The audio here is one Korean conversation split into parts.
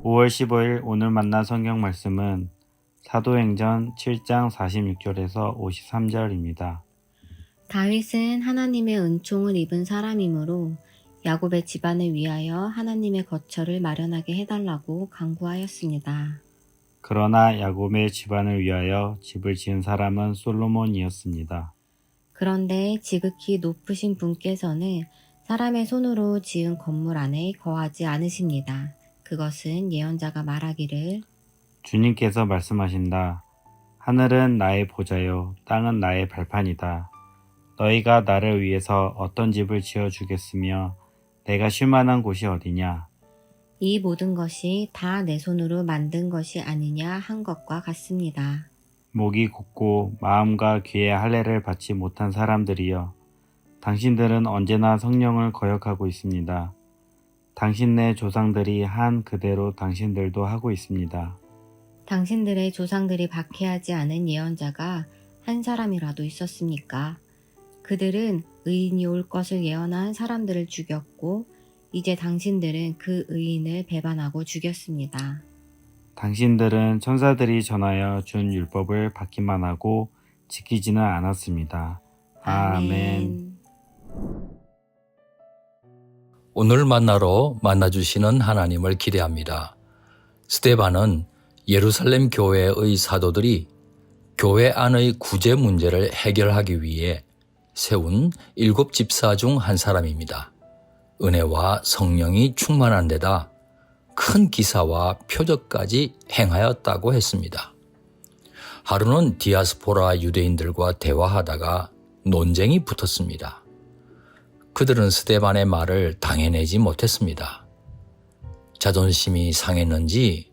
5월 15일 오늘 만난 성경 말씀은 사도행전 7장 46절에서 53절입니다. 다윗은 하나님의 은총을 입은 사람이므로 야곱의 집안을 위하여 하나님의 거처를 마련하게 해달라고 간구하였습니다. 그러나 야곱의 집안을 위하여 집을 지은 사람은 솔로몬이었습니다. 그런데 지극히 높으신 분께서는 사람의 손으로 지은 건물 안에 거하지 않으십니다. 그것은 예언자가 말하기를 주님께서 말씀하신다. 하늘은 나의 보좌요, 땅은 나의 발판이다. 너희가 나를 위해서 어떤 집을 지어주겠으며 내가 쉴 만한 곳이 어디냐? 이 모든 것이 다 내 손으로 만든 것이 아니냐 한 것과 같습니다. 목이 곧고 마음과 귀에 할례를 받지 못한 사람들이여, 당신들은 언제나 성령을 거역하고 있습니다. 당신네 조상들이 한 그대로 당신들도 하고 있습니다. 당신들의 조상들이 박해하지 않은 예언자가 한 사람이라도 있었습니까? 그들은 의인이 올 것을 예언한 사람들을 죽였고 이제 당신들은 그 의인을 배반하고 죽였습니다. 당신들은 천사들이 전하여 준 율법을 받기만 하고 지키지는 않았습니다. 아멘. 오늘 만나러 만나주시는 하나님을 기대합니다. 스데반은 예루살렘 교회의 사도들이 교회 안의 구제 문제를 해결하기 위해 세운 7 집사 중 한 사람입니다. 은혜와 성령이 충만한 데다 큰 기사와 표적까지 행하였다고 했습니다. 하루는 디아스포라 유대인들과 대화하다가 논쟁이 붙었습니다. 그들은 스데반의 말을 당해내지 못했습니다. 자존심이 상했는지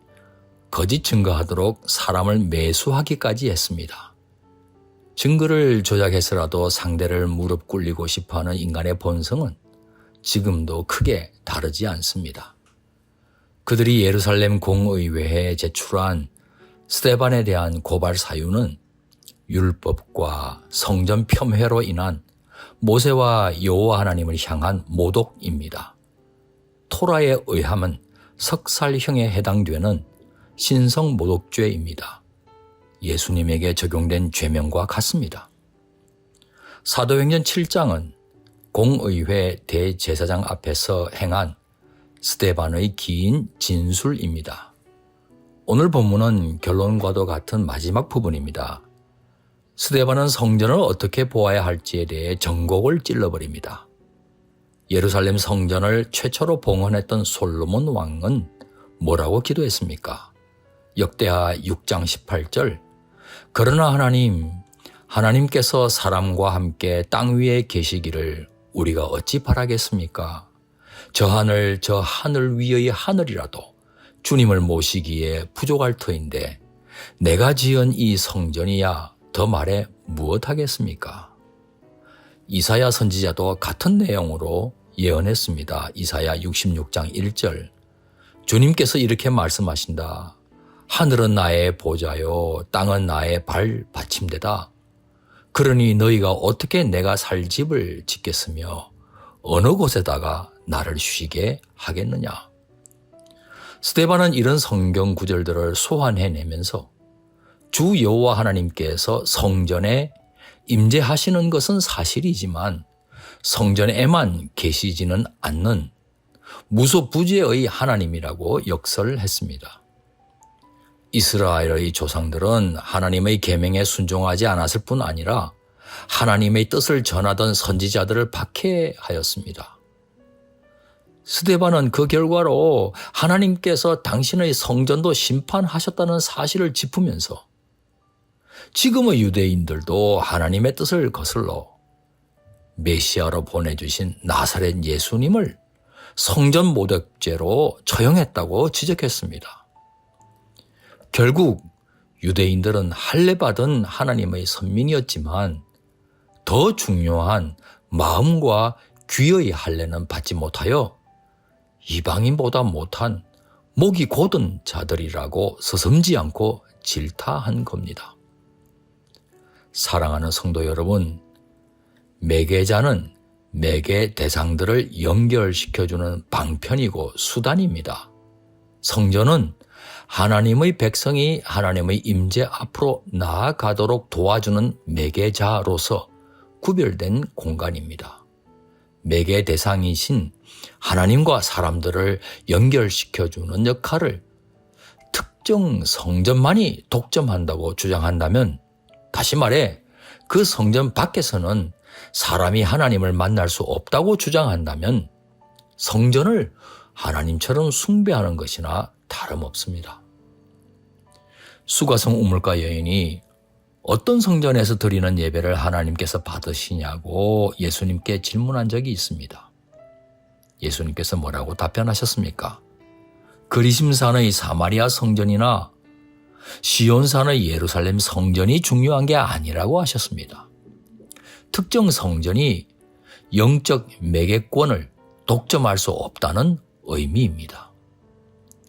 거짓 증거하도록 사람을 매수하기까지 했습니다. 증거를 조작해서라도 상대를 무릎 꿇리고 싶어하는 인간의 본성은 지금도 크게 다르지 않습니다. 그들이 예루살렘 공의회에 제출한 스데반에 대한 고발 사유는 율법과 성전 폄훼로 인한 모세와 여호와 하나님을 향한 모독입니다. 토라에 의하면 석살형에 해당되는 신성 모독죄입니다. 예수님에게 적용된 죄명과 같습니다. 사도행전 7장은 공의회 대제사장 앞에서 행한 스데반의 긴 진술입니다. 오늘 본문은 결론과도 같은 마지막 부분입니다. 스데반은 성전을 어떻게 보아야 할지에 대해 전곡을 찔러버립니다. 예루살렘 성전을 최초로 봉헌했던 솔로몬 왕은 뭐라고 기도했습니까? 역대하 6장 18절, 그러나 하나님께서 사람과 함께 땅 위에 계시기를 우리가 어찌 바라겠습니까? 저 하늘 위의 하늘이라도 주님을 모시기에 부족할 터인데 내가 지은 이 성전이야 더 말해 무엇하겠습니까? 이사야 선지자도 같은 내용으로 예언했습니다. 이사야 66장 1절, 주님께서 이렇게 말씀하신다. 하늘은 나의 보좌요, 땅은 나의 발 받침대다. 그러니 너희가 어떻게 내가 살 집을 짓겠으며 어느 곳에다가 나를 쉬게 하겠느냐. 스데반은 이런 성경 구절들을 소환해내면서 주 여호와 하나님께서 성전에 임재하시는 것은 사실이지만 성전에만 계시지는 않는 무소부재의 하나님이라고 역설을 했습니다. 이스라엘의 조상들은 하나님의 계명에 순종하지 않았을 뿐 아니라 하나님의 뜻을 전하던 선지자들을 박해하였습니다. 스데반은 그 결과로 하나님께서 당신의 성전도 심판하셨다는 사실을 짚으면서 지금의 유대인들도 하나님의 뜻을 거슬러 메시아로 보내주신 나사렛 예수님을 성전 모독죄로 처형했다고 지적했습니다. 결국 유대인들은 할례받은 하나님의 선민이었지만 더 중요한 마음과 귀의 할례는 받지 못하여 이방인보다 못한 목이 곧은 자들이라고 서슴지 않고 질타한 겁니다. 사랑하는 성도 여러분, 매개자는 매개 대상들을 연결시켜주는 방편이고 수단입니다. 성전은 하나님의 백성이 하나님의 임재 앞으로 나아가도록 도와주는 매개자로서 구별된 공간입니다. 매개 대상이신 하나님과 사람들을 연결시켜주는 역할을 특정 성전만이 독점한다고 주장한다면, 다시 말해 그 성전 밖에서는 사람이 하나님을 만날 수 없다고 주장한다면 성전을 하나님처럼 숭배하는 것이나 다름없습니다. 수가성 우물가 여인이 어떤 성전에서 드리는 예배를 하나님께서 받으시냐고 예수님께 질문한 적이 있습니다. 예수님께서 뭐라고 답변하셨습니까? 그리심산의 사마리아 성전이나 시온산의 예루살렘 성전이 중요한 게 아니라고 하셨습니다. 특정 성전이 영적 매개권을 독점할 수 없다는 의미입니다.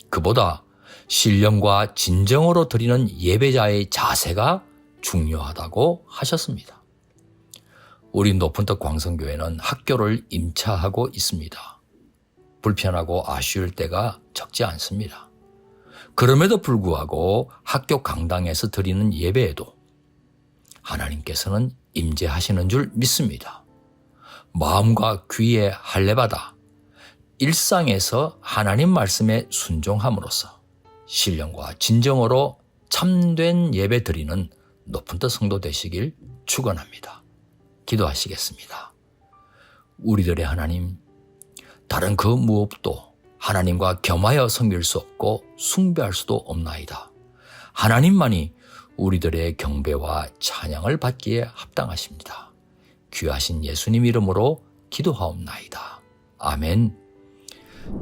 그보다 신령과 진정으로 드리는 예배자의 자세가 중요하다고 하셨습니다. 우리 높은떡 광성교회는 학교를 임차하고 있습니다. 불편하고 아쉬울 때가 적지 않습니다. 그럼에도 불구하고 학교 강당에서 드리는 예배에도 하나님께서는 임재하시는 줄 믿습니다. 마음과 귀에 할례받아 일상에서 하나님 말씀에 순종함으로써 신령과 진정으로 참된 예배 드리는 높은떡 성도 되시길 축원합니다. 기도하시겠습니다. 우리들의 하나님, 다른 그 무엇도 하나님과 겸하여 섬길 수 없고 숭배할 수도 없나이다. 하나님만이 우리들의 경배와 찬양을 받기에 합당하십니다. 귀하신 예수님 이름으로 기도하옵나이다. 아멘.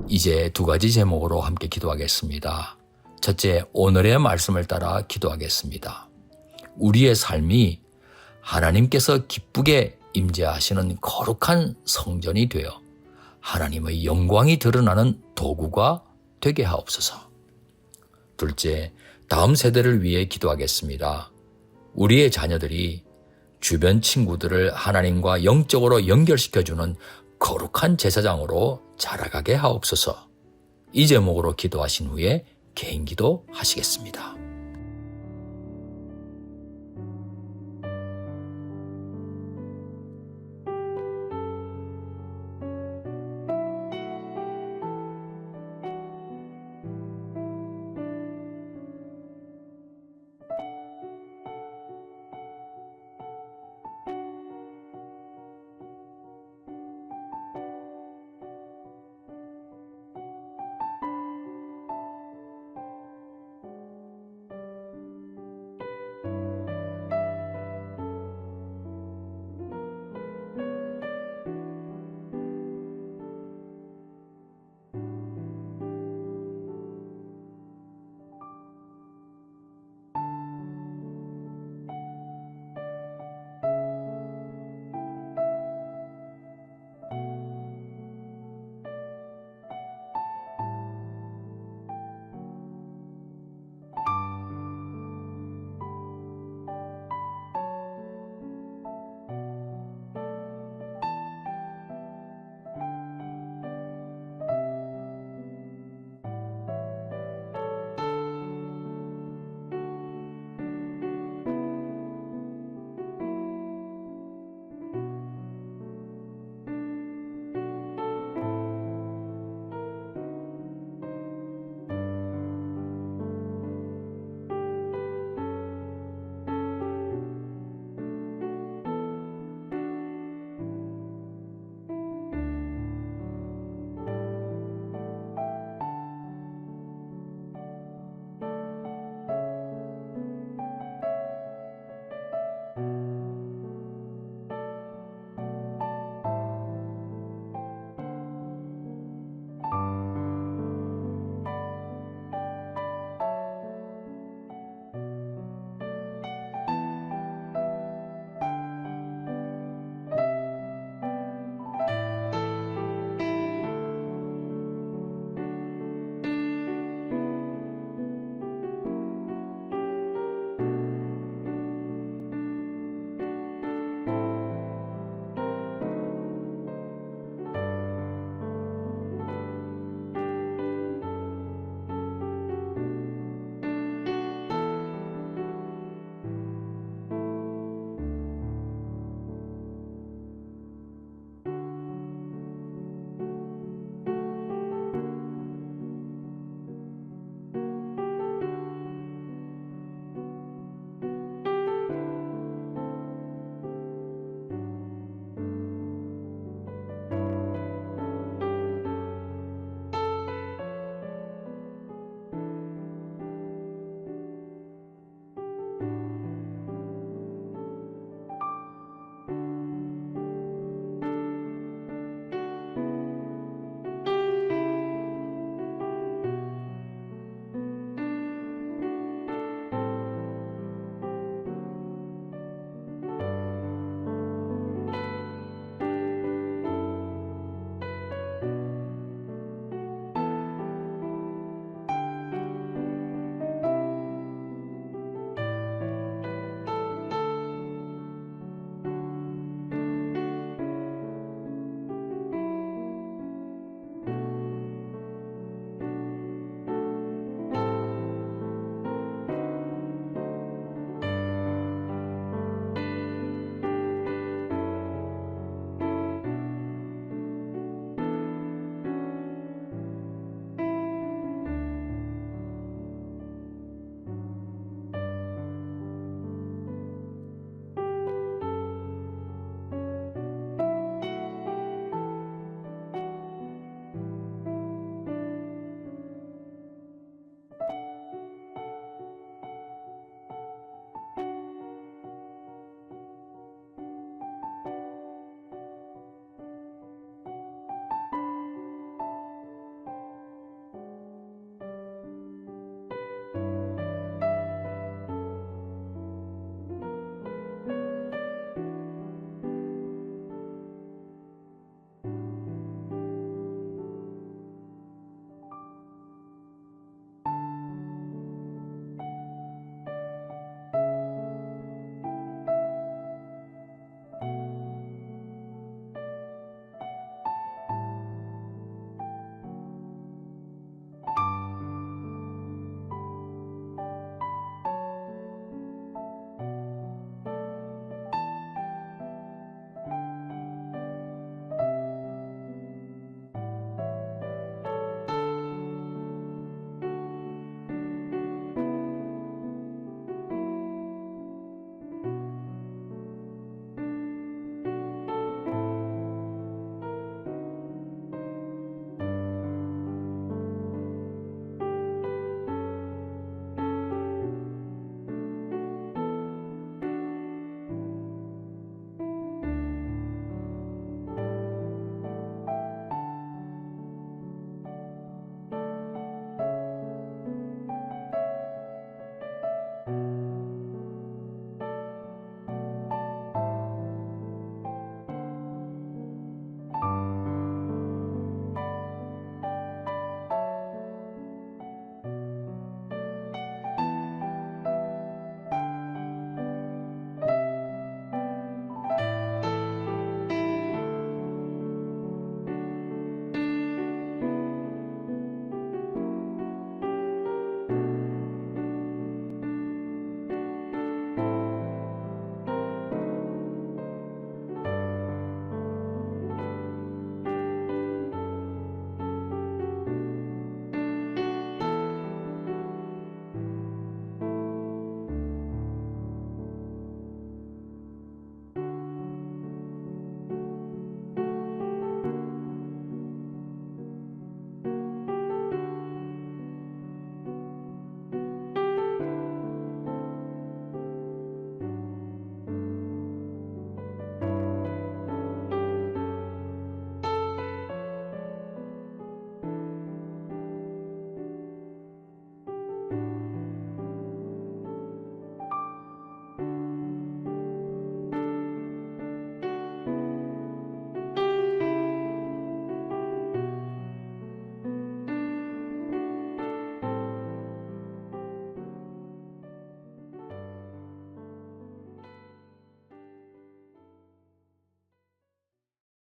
이제 두 가지 제목으로 함께 기도하겠습니다. 첫째, 오늘의 말씀을 따라 기도하겠습니다. 우리의 삶이 하나님께서 기쁘게 임재하시는 거룩한 성전이 되어 하나님의 영광이 드러나는 도구가 되게 하옵소서. 둘째, 다음 세대를 위해 기도하겠습니다. 우리의 자녀들이 주변 친구들을 하나님과 영적으로 연결시켜주는 거룩한 제사장으로 자라가게 하옵소서. 이 제목으로 기도하신 후에 개인 기도 하시겠습니다.